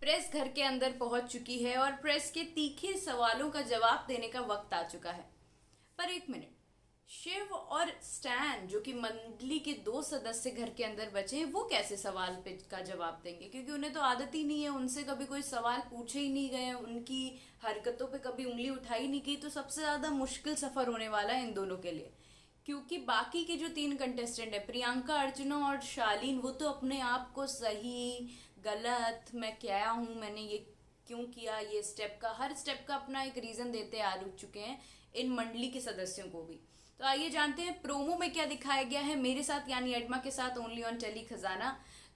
Press घर के अंदर पहुंच चुकी है और प्रेस के तीखे सवालों का जवाब देने का वक्त आ चुका है। पर एक मिनट, शिव और स्टैन जो कि मंडली के दो सदस्य घर के अंदर बचे हैं, वो कैसे सवाल पे का जवाब देंगे? क्योंकि उन्हें तो आदत ही नहीं है, उनसे कभी कोई सवाल पूछे ही नहीं गए, उनकी हरकतों पे कभी उंगली उठाई नहीं गई। तो सबसे ज्यादा मुश्किल सफर होने वाला है इन दोनों के लिए। क्योंकि बाकी के जो तीन कंटेस्टेंट है, प्रियंका, अर्चना और शालीन, वो तो अपने आप को सही गलत, मैं क्या हूँ, मैंने ये क्यों किया, ये स्टेप का हर स्टेप का अपना एक रीजन देते आ रुक चुके हैं इन मंडली के सदस्यों को भी। तो आइए जानते हैं प्रोमो में क्या दिखाया गया है मेरे साथ यानी एडमा के साथ, ओनली ऑन टेली खजाना।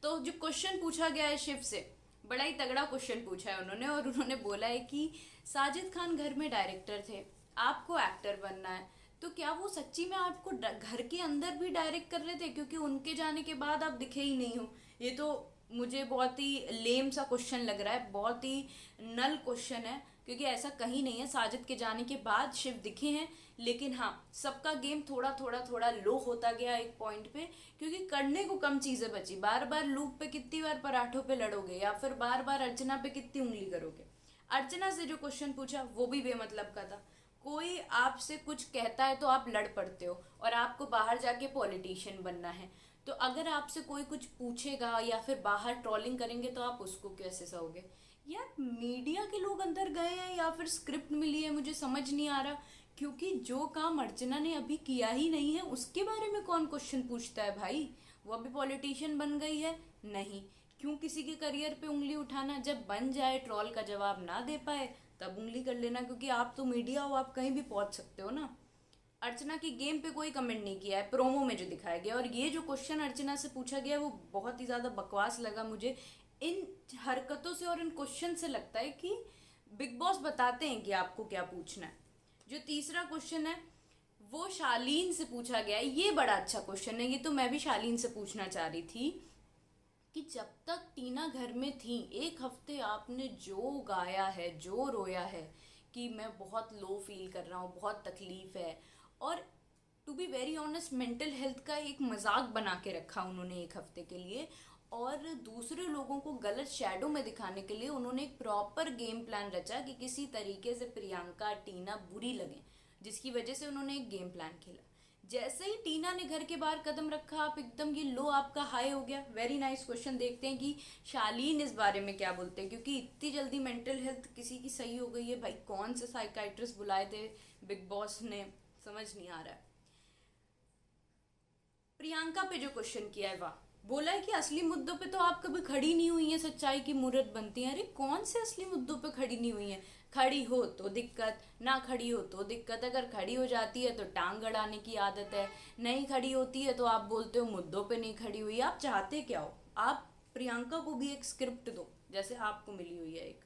तो जो क्वेश्चन पूछा गया है शिव से, बड़ा ही तगड़ा क्वेश्चन पूछा है उन्होंने, और उन्होंने बोला है कि साजिद खान घर में डायरेक्टर थे, आपको एक्टर बनना है, तो क्या वो सच्ची में आपको घर के अंदर भी डायरेक्ट कर रहे थे? क्योंकि उनके जाने के बाद आप दिखे ही नहीं हो। ये तो मुझे बहुत ही लेम सा क्वेश्चन लग रहा है, बहुत ही नल क्वेश्चन है, क्योंकि ऐसा कहीं नहीं है। साजिद के जाने के बाद शिव दिखे हैं, लेकिन हाँ, सबका गेम थोड़ा थोड़ा थोड़ा लो होता गया एक पॉइंट पे, क्योंकि करने को कम चीजें बची। बार बार लूप पे कितनी बार पराठों पे लड़ोगे, या फिर बार बार अर्चना पे कितनी उंगली करोगे? अर्चना से जो क्वेश्चन पूछा वो भी बेमतलब का था। कोई आपसे कुछ कहता है तो आप लड़ पड़ते हो, और आपको बाहर जाके पॉलिटिशियन बनना है। तो अगर आपसे कोई कुछ पूछेगा या फिर बाहर ट्रोलिंग करेंगे तो आप उसको कैसे सहोगे? यार, मीडिया के लोग अंदर गए हैं या फिर स्क्रिप्ट मिली है, मुझे समझ नहीं आ रहा। क्योंकि जो काम अर्चना ने अभी किया ही नहीं है उसके बारे में कौन क्वेश्चन पूछता है भाई? वो अभी पॉलिटिशियन बन गई है? नहीं। क्यों किसी के करियर पे उंगली उठाना? जब बन जाए, ट्रोल का जवाब ना दे पाए, तब उंगली कर लेना, क्योंकि आप तो मीडिया हो, आप कहीं भी पहुंच सकते हो ना। अर्चना की गेम पे कोई कमेंट नहीं किया है प्रोमो में जो दिखाया गया, और ये जो क्वेश्चन अर्चना से पूछा गया वो बहुत ही ज़्यादा बकवास लगा मुझे। इन हरकतों से और इन क्वेश्चन से लगता है कि बिग बॉस बताते हैं कि आपको क्या पूछना है। जो तीसरा क्वेश्चन है वो शालीन से पूछा गया है। ये बड़ा अच्छा क्वेश्चन है, ये तो मैं भी शालीन से पूछना चाह रही थी कि जब तक टीना घर में थी, एक हफ्ते आपने जो गाया है, जो रोया है कि मैं बहुत लो फील कर रहा हूँ, बहुत तकलीफ है, और to be very honest mental health का एक मजाक बना के रखा उन्होंने एक हफ्ते के लिए, और दूसरे लोगों को गलत शैडो में दिखाने के लिए उन्होंने एक प्रॉपर गेम प्लान रचा कि किसी तरीके से प्रियंका, टीना बुरी लगे, जिसकी वजह से उन्होंने एक गेम प्लान खेला। जैसे ही टीना ने घर के बाहर कदम रखा, आप एकदम ये लो आपका हाई हो गया। वेरी नाइस क्वेश्चन, देखते हैं कि शालीन इस बारे में क्या बोलते हैं, क्योंकि इतनी जल्दी मेंटल हेल्थ किसी की सही हो गई है भाई? कौन से साइकाइट्रिस्ट बुलाए थे बिग बॉस ने, समझ नहीं आ रहा है। प्रियंका पे जो क्वेश्चन किया है, वाह, बोला है कि असली मुद्दों पे तो आप कभी खड़ी नहीं हुई है, सच्चाई की मूर्त बनती है। अरे कौन से असली मुद्दों पे खड़ी नहीं हुई है? खड़ी हो तो दिक्कत, ना खड़ी हो तो दिक्कत। अगर खड़ी हो जाती है तो टांग अड़ाने की आदत है, नहीं खड़ी होती है तो आप बोलते हो मुद्दों पे नहीं खड़ी हुई। आप चाहते क्या हो? आप प्रियंका को भी एक स्क्रिप्ट दो जैसे आपको मिली हुई है एक।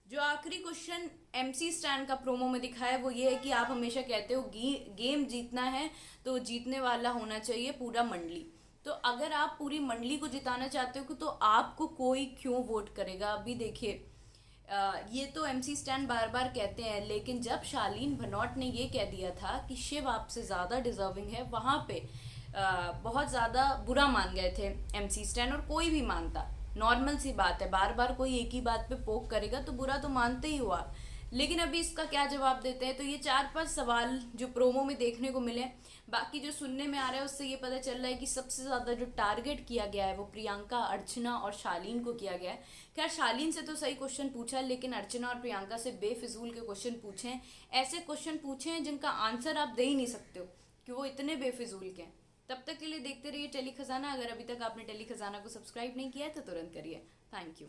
जो आखिरी क्वेश्चन एमसी स्टैंड का प्रोमो में दिखाया है वो ये है कि आप हमेशा कहते हो गेम जीतना है तो जीतने वाला होना चाहिए पूरा मंडली। तो अगर आप पूरी मंडली को जिताना चाहते हो तो आपको कोई क्यों वोट करेगा? अभी देखिए, ये तो एमसी स्टैन बार बार कहते हैं, लेकिन जब शालीन भनोट ने ये कह दिया था कि शिव आपसे ज़्यादा डिजर्विंग है, वहाँ पे बहुत ज़्यादा बुरा मान गए थे एमसी स्टैन, और कोई भी मानता। नॉर्मल सी बात है, बार बार कोई एक ही बात पे पोक करेगा तो बुरा तो मानते ही हो आप। लेकिन अभी इसका क्या जवाब देते हैं? तो ये 4-5 सवाल जो प्रोमो में देखने को मिले, बाकी जो सुनने में आ रहा है उससे ये पता चल रहा है कि सबसे ज़्यादा जो टारगेट किया गया है वो प्रियंका, अर्चना और शालीन को किया गया है। खैर, शालीन से तो सही क्वेश्चन पूछा, लेकिन अर्चना और प्रियंका से बेफिजूल के क्वेश्चन पूछे हैं। ऐसे क्वेश्चन पूछे हैं जिनका आंसर आप दे ही नहीं सकते हो, कि वो इतने बेफिजूल के हैं। तब तक के लिए देखते रहिए टेली खजाना। अगर अभी तक आपने टेली खजाना को सब्सक्राइब नहीं किया है तो तुरंत करिए। Thank you.